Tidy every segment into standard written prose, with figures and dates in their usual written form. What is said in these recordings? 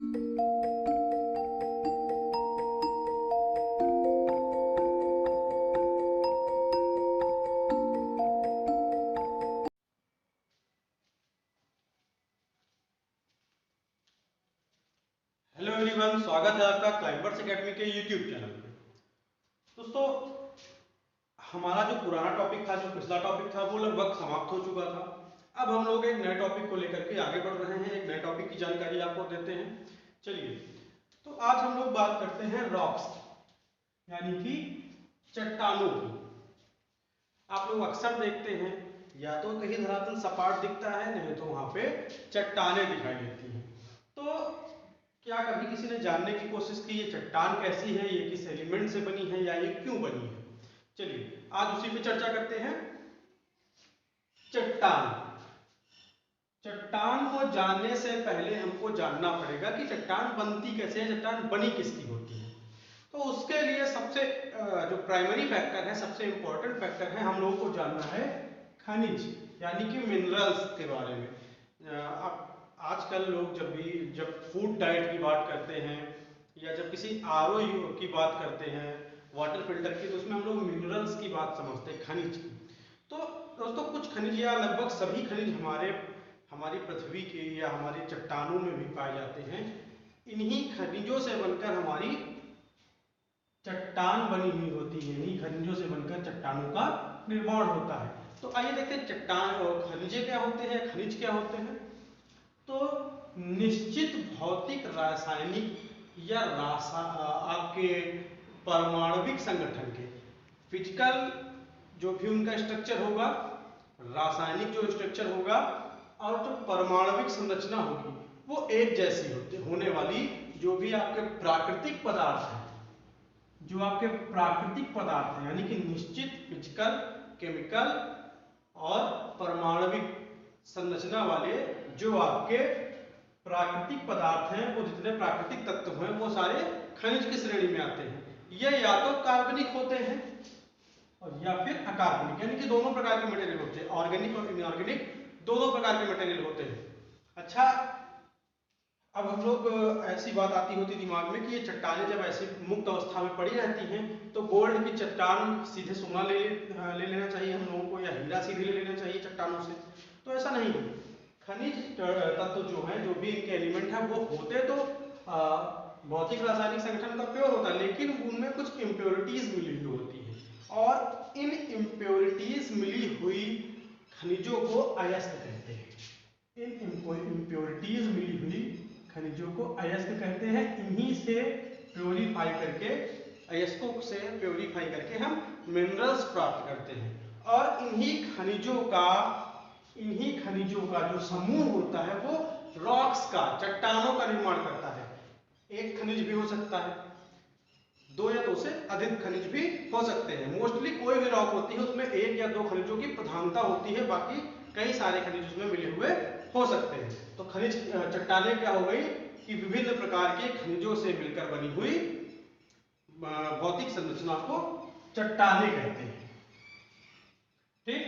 Hello everyone, स्वागत है आपका क्लाइंबर्स एकेडमी के यूट्यूब चैनल पे। दोस्तों, हमारा जो पुराना टॉपिक था, जो पिछला टॉपिक था, वो लगभग समाप्त हो चुका था। अब हम लोग एक नए टॉपिक को लेकर के आगे बढ़ रहे हैं, एक नए टॉपिक की जानकारी आपको देते हैं। चलिए, तो आज हम लोग बात करते हैं रॉक्स, यानी कि चट्टानों की। आप लोग अक्सर देखते हैं, या तो कहीं धरातल सपाट दिखता है, नहीं तो वहां पे चट्टानें दिखाई देती हैं। तो क्या कभी किसी ने जानने की कोशिश की ये चट्टान कैसी है, ये किस एलिमेंट से बनी है, या ये क्यों बनी है? चलिए, आज उसी पे चर्चा करते हैं। चट्टान। चट्टान को जानने से पहले हमको जानना पड़ेगा कि चट्टान बनती कैसे है, चट्टान बनी किसकी होती है। तो उसके लिए सबसे जो प्राइमरी फैक्टर है, सबसे इंपॉर्टेंट फैक्टर है, हम लोगों को जानना है खनिज, यानी कि मिनरल्स के बारे में। अब आजकल लोग जब फूड डाइट की बात करते हैं, या जब किसी आरओ की बात करते हैं, वाटर फिल्टर की, तो उसमें हम लोग मिनरल्स की बात समझते हैं, खनिज की। तो दोस्तों, कुछ खनिज या लगभग सभी खनिज हमारी पृथ्वी के या हमारी चट्टानों में भी पाए जाते हैं। इन्हीं खनिजों से बनकर हमारी चट्टान बनी हुई होती है, इन्हीं खनिजों से बनकर चट्टानों का निर्माण होता है। तो आइए देखते हैं चट्टान और खनिज क्या होते हैं, खनिज क्या होते हैं। तो निश्चित भौतिक, रासायनिक या आपके परमाणविक संगठन के, फिजिकल जो भी उनका स्ट्रक्चर होगा, रासायनिक जो स्ट्रक्चर होगा, और जो परमाणविक संरचना होगी, वो एक जैसी होने वाली जो भी आपके प्राकृतिक पदार्थ हैं, जो आपके प्राकृतिक पदार्थ हैं, यानी कि निश्चित फिजिकल, केमिकल और परमाणविक संरचना वाले जो आपके प्राकृतिक पदार्थ हैं, वो जितने प्राकृतिक तत्व हैं, वो सारे खनिज की श्रेणी में आते हैं। ये या तो कार्बनिक होते हैं और या फिर अकार्बनिक, यानी कि दोनों प्रकार के मटेरियल होते हैं, ऑर्गेनिक और इनऑर्गेनिक दोनों प्रकार के मटेरियल होते हैं। अच्छा, अब हम लोग ऐसी बात आती होती दिमाग में कि ये चट्टानें जब ऐसी मुक्त अवस्था में पड़ी रहती हैं, तो गोल्ड की चट्टान सीधे सोना ले लेना चाहिए हम लोगों को, या हीरा सीधे ले लेना चाहिए चट्टानों से। तो ऐसा नहीं है। खनिज तत्व जो है, जो भी इनके एलिमेंट है, वो होते तो भौतिक रासायनिक संगठन का प्योर होता, लेकिन उनमें कुछ इम्प्योरिटीज मिली हुई होती है, और इन इम्प्योरिटीज मिली हुई खनिजों को अयस्क कहते हैं। इन इम्प्योरिटीज मिली हुई खनिजों को अयस्क कहते हैं। इन्हीं से प्योरीफाई करके, अयस्कों से प्योरीफाई करके हम मिनरल्स प्राप्त करते हैं। और इन्हीं खनिजों का जो समूह होता है, वो रॉक्स का, चट्टानों का निर्माण करता है। एक खनिज भी हो सकता है, दो या दो से अधिक खनिज भी हो सकते हैं। मोस्टली कोई भी रॉक होती है, उसमें एक या दो खनिजों की प्रधानता होती है, बाकी कई सारे खनिज उसमें मिले हुए हो सकते हैं। तो खनिज चट्टानें क्या हो गई कि विभिन्न प्रकार के खनिजों से मिलकर बनी हुई भौतिक संरचना को चट्टानें कहते हैं। ठीक।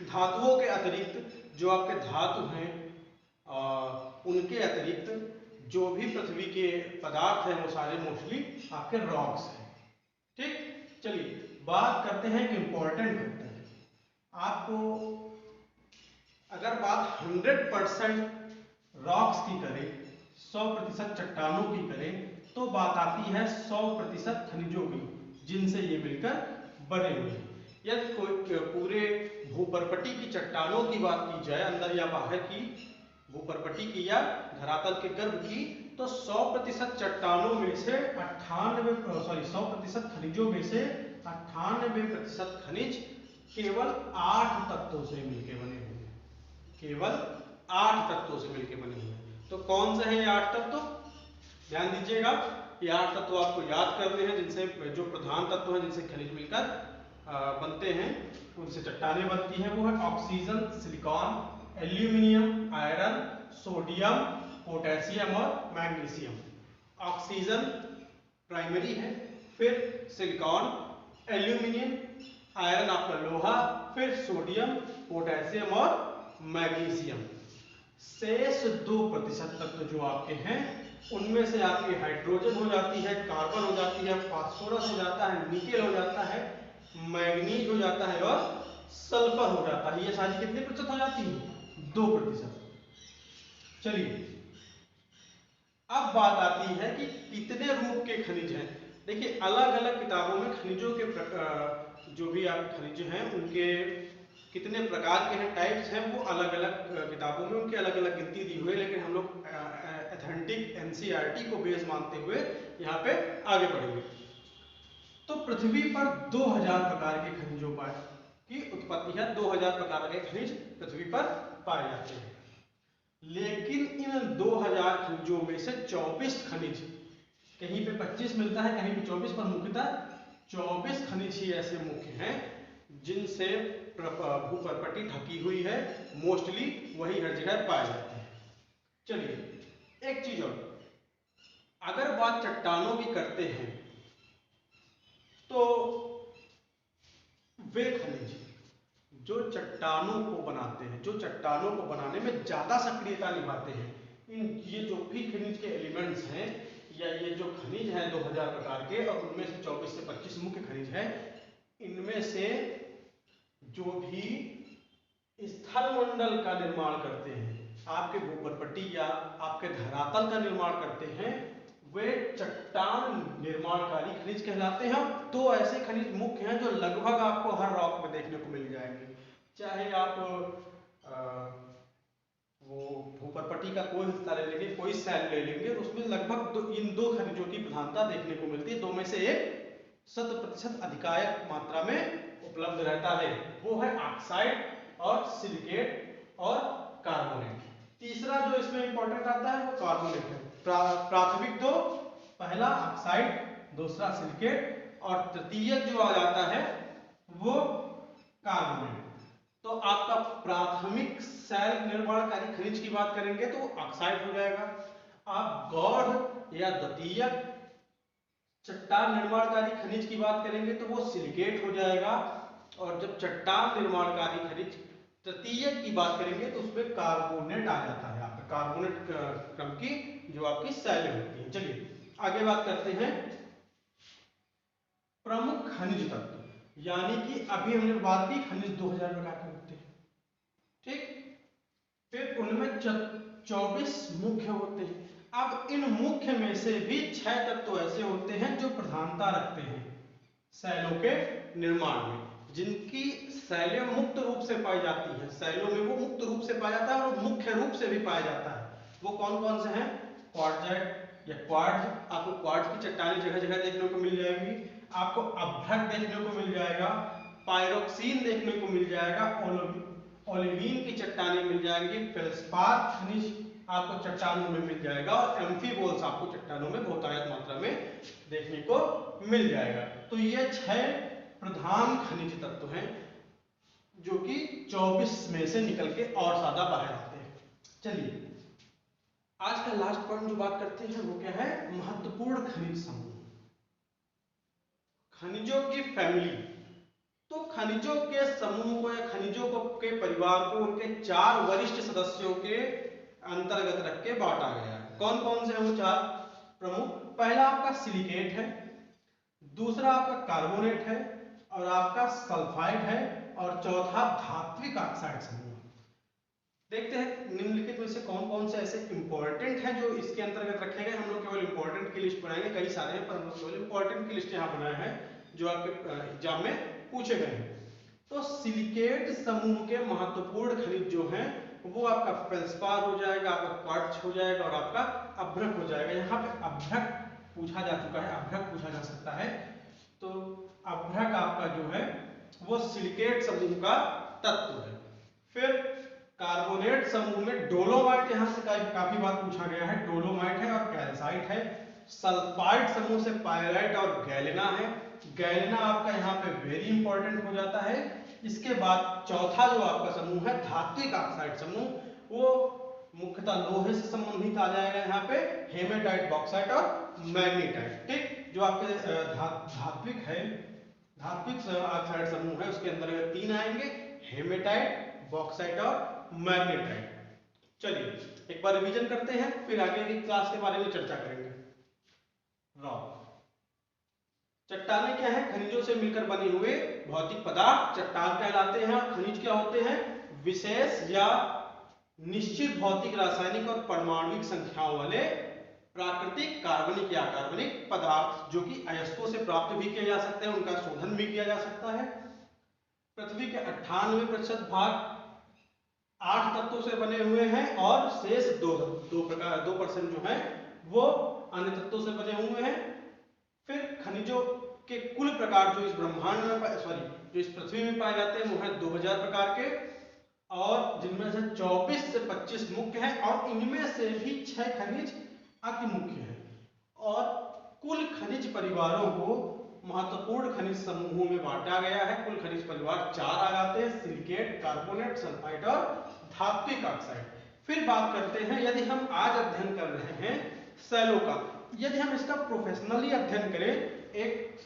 धातुओं के अतिरिक्त जो आपके धातु हैं, उनके अतिरिक्त जो भी पृथ्वी के पदार्थ हैं, वो सारे मोस्टली आपके रॉक्स हैं। ठीक। चलिए, बात करते हैं एक इंपॉर्टेंट फैक्टर। आपको अगर बात 100% रॉक्स की करें, 100% चट्टानों की करें, तो बात आती है 100% खनिजों की, जिनसे ये मिलकर बने हुए हैं। यदि कोई पूरे भूपर्पटी की चट्टानों की बात की जाए, अंदर या बाहर की भूपर्पटी की या धरातल के गर्भ की, तो 100% चट्टानों में से 100% खनिजों में से 98% खनिज केवल 8 तत्वों से मिलकर बने हुए हैं। केवल 8 तत्वों से मिलकर बने हुए हैं। तो कौन से हैं ये 8 तत्व? ध्यान दीजिएगा, ये 8 तत्व आपको याद करने हैं, जिनसे जो प्रधान तत्व हैं, जिनसे खनिज मिलकर बनते हैं, उनसे चट्टानें बनती हैं। वो है oxygen, silicon, aluminium, iron, sodium, potassium और मैग्नीशियम। ऑक्सीजन प्राइमरी है, फिर सिलिकॉन, एल्यूमिनियम, आयरन आपका लोहा, फिर सोडियम, पोटेशियम और मैग्नीशियम। शेष 2% तत्व जो आपके हैं उनमें से आपकी हाइड्रोजन हो जाती है, कार्बन हो जाती है, फास्फोरस हो जाता है, निकेल हो जाता है, मैग्नीज हो जाता है और सल्फर हो जाता है। ये सारी कितने प्रतिशत हो जाती है? 2%। चलिए अब बात आती है कि कितने रूप के खनिज हैं। देखिए अलग अलग किताबों में खनिजों के जो भी आप खनिज हैं उनके कितने प्रकार के हैं, टाइप्स हैं, वो अलग अलग किताबों में उनकी अलग अलग गिनती दी हुई है। लेकिन हम लोग एथेंटिक एनसीईआरटी को बेस मानते हुए यहाँ पे आगे बढ़ेंगे। तो पृथ्वी पर 2000 प्रकार के खनिजों की उत्पत्ति है। 2000 प्रकार के खनिज पृथ्वी पर पाए जाते हैं। लेकिन इन 2000 खनिजों में से 24 खनिज, कहीं पे 25 मिलता है कहीं पे 24, पर मुख्यतः 24 खनिज ही ऐसे मुख्य हैं जिनसे भूपर्पटी ढकी हुई है। मोस्टली वही हर जगह पाए जाते हैं। चलिए एक चीज और, अगर बात चट्टानों की करते हैं तो वे खनिज जो चट्टानों को बनाते हैं, जो चट्टानों को बनाने में ज्यादा सक्रियता निभाते हैं, ये जो भी खनिज के एलिमेंट्स हैं या ये जो खनिज हैं 2000 प्रकार के, और उनमें से 24 से 25 मुख्य खनिज हैं, इनमें से जो भी स्थल मंडल का निर्माण करते हैं, आपके भूपर्पटी या आपके धरातल का निर्माण करते हैं, वे चट्टान निर्माणकारी खनिज कहलाते हैं। तो ऐसे खनिज मुख्य हैं जो लगभग आपको हर रॉक में देखने को मिल जाएंगे। चाहे आप वो भूपर्पटी का कोई हिस्सा ले लेंगे, कोई सैल ले लेंगे, उसमें लगभग इन दो खनिजों की प्रधानता देखने को मिलती है। दो में से एक 100% अधिकायक मात्रा में उपलब्ध रहता है, वो है ऑक्साइड और सिलिकेट और कार्बोनेट। तीसरा जो इसमें इंपॉर्टेंट आता है वो कार्बोनेट है। प्राथमिक दो, पहला ऑक्साइड, दूसरा सिलिकेट, और तृतीय जो आ जाता है वो कार्बोनेट। तो आपका प्राथमिक सैल निर्माणकारी खनिज की बात करेंगे तो ऑक्साइड हो जाएगा। आप गौड़ या द्वितीयक चट्टान निर्माणकारी खनिज की बात करेंगे तो वो सिलिकेट हो जाएगा। और जब चट्टान निर्माणकारी खनिज तृतीयक की बात करेंगे तो उसमें कार्बोनेट आ जाता है, आपका कार्बोनेट क्रम की जो आपकी सैलें होती हैं। चलिए आगे बात करते हैं प्रमुख खनिज तत्व, यानी कि अभी हमने बात की खनिज 2000 प्रकार के होते हैं, ठीक। फिर उनमें 24 मुख्य होते हैं। अब इन मुख्य में से भी 6 तत्व ऐसे होते हैं जो प्रधानता रखते हैं सैलों के निर्माण में, जिनकी सैलें मुक्त रूप से पाई जाती हैं। सैलों में वो मुक्त रूप से पाया जाता है और मुख्य रूप से भी पाया जाता है। वो कौन कौन से हैं? क्वार्टजाइट या क्वार्ट्ज, आपको क्वार्ट्ज की चट्टानें जगह जगह देखने को मिल जाएंगी। आपको अभ्रक देखने को मिल जाएगा, पायरोक्सिन देखने को मिल जाएगा, ओलिवीन की चट्टानें मिल जाएंगी, फेल्सपार खनिज आपको चट्टानों में मिल जाएगा, और एम्फीबोल्स आपको चट्टानों में बहुतायत मात्रा में देखने को मिल जाएगा। तो ये 6 प्रधान खनिज तत्व हैं जो कि 24 में से निकल के और ज्यादा बाहर आते हैं। चलिए आज का लास्ट पॉइंट जो बात करते हैं वो क्या है? महत्वपूर्ण खनिज समूह, खनिजों की फैमिली। तो खनिजों के समूह को या खनिजों को के परिवार को उनके 4 वरिष्ठ सदस्यों के अंतर्गत रख के बांटा गया है। कौन कौन से हैं वो 4 प्रमुख? पहला आपका सिलिकेट है, दूसरा आपका कार्बोनेट है, और आपका सल्फाइड है, और चौथा धात्विक ऑक्साइड समूह। देखते हैं निम्नलिखित में से कौन कौन से ऐसे इंपॉर्टेंट हैं जो इसके अंतर्गत रखे गए। हम लोग केवल इंपॉर्टेंट की लिस्ट बनाएंगे, कई सारे हैं पर हम लोग केवल इंपॉर्टेंट की लिस्ट यहाँ बनाए हैं जो आपके एग्जाम में पूछे गए हैं। तो सिलिकेट समूह के महत्वपूर्ण खनिज जो हैं वो आपका फेल्सपार हो जाएगा, आपका क्वार्ट्ज हो जाएगा, और आपका अभ्रक हो जाएगा। यहाँ पे अभ्रक पूछा जा चुका है, अभ्रक पूछा जा सकता है। तो अभ्रक आपका जो है वो सिलिकेट समूह का तत्व है। फिर कार्बोनेट समूह में डोलोमाइट, यहाँ से काफी बार पूछा गया है, डोलोमाइट है और कैल्साइट है। सल्फाइड समूह से पायराइट और गैलेना है। गैलेना आपका यहाँ पे वेरी इंपॉर्टेंट हो जाता है। इसके बाद चौथा जो आपका समूह है धात्विक ऑक्साइड समूह, वो मुख्यतः लोहे से संबंधित आ जाएगा यहाँ पे, हेमेटाइट, बॉक्साइट और मैग्नेटाइट, ठीक। जो आपके धात्विक है, धात्विक ऑक्साइड समूह है, उसके अंतर्गत 3 आएंगे, हेमेटाइट, बॉक्साइट और मैग्नेटाइट। चलिए एक बार रिवीजन करते हैं, फिर आगे की क्लास के बारे में चर्चा करेंगे। रॉक, चट्टानें क्या है? खनिजों से मिलकर बने हुए भौतिक पदार्थ चट्टान कहलाते हैं। और खनिज क्या होते हैं? विशेष या निश्चित भौतिक, रासायनिक और परमाणुविक संख्याओं वाले प्राकृतिक कार्बनिक या अकार्बनिक पदार्थ जो कि अयस्कों से प्राप्त भी किए जा सकते हैं, उनका शोधन भी किया जा सकता है। पृथ्वी के 98% भाग 8 तत्वों से बने हुए हैं और शेष 2% जो है वो अन्य तत्वों से बने हुए हैं। फिर खनिजों के कुल प्रकार जो इस ब्रह्मांड में जो इस पृथ्वी में पाए जाते हैं वो है 2000 प्रकार के, और जिनमें से 24 से 25 मुख्य हैं और इनमें से भी 6 खनिज अति मुख्य हैं। और कुल खनिज परिवारों को महत्वपूर्ण खनिज समूहों में बांटा गया है। कुल खनिज परिवार 4 आ जाते हैं: सिलिकेट, कार्बोनेट, सल्फाइड और धात्विक ऑक्साइड। फिर बात करते हैं, यदि हम आज अध्ययन कर रहे हैं सैलो का, यदि हम इसका प्रोफेशनली अध्ययन करें, एक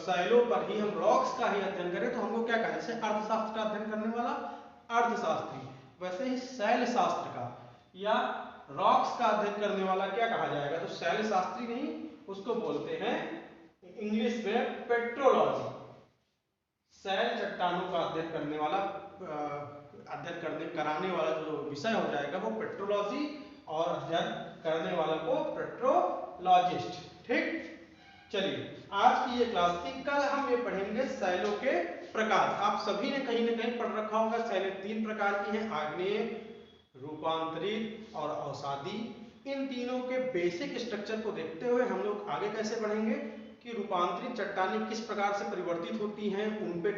सैलो पर ही हम रॉक्स का ही अध्ययन करें तो हमको क्या कहें? जैसे अर्थशास्त्र का अध्ययन करने वाला अर्थशास्त्री, वैसे ही शैल शास्त्र का या रॉक्स का अध्ययन करने वाला क्या कहा जाएगा? तो शैल शास्त्री नहीं, उसको बोलते हैं इंग्लिश में पेट्रोलॉजी। शैल चट्टानों का अध्ययन करने वाला कराने वाला जो विषय हो जाएगा वो पेट्रोलॉजी, और अध्ययन करने वाला को पेट्रोलॉजिस्ट। ठीक, चलिए आज की ये क्लास थी। कल हम ये पढ़ेंगे सैलों के प्रकार। आप सभी ने कहीं ना कहीं पढ़ रखा होगा, सैलें 3 प्रकार की हैं: आग्नेय, रूपांतरित और अवसादी। इन तीनों के बेसिक स्ट्रक्चर को देखते हुए हम लोग आगे कैसे बढ़ेंगे कि रूपांतरित चट्टानें किस प्रकार से परिवर्तित होती हैं, उन पे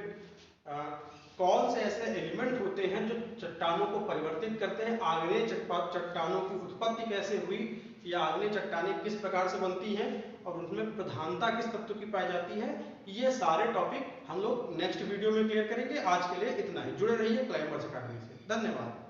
कौन से ऐसे एलिमेंट होते हैं जो चट्टानों को परिवर्तित करते हैं, आग्नेय चट्टानों की उत्पत्ति कैसे हुई, या आग्नेय चट्टानें किस प्रकार से बनती हैं और उनमें प्रधानता किस तत्व की पाई जाती है। ये सारे टॉपिक हम लोग नेक्स्ट वीडियो में क्लियर करेंगे। आज के लिए इतना ही। जुड़े रहिए क्लाइंबर्स अकेडमी से। धन्यवाद।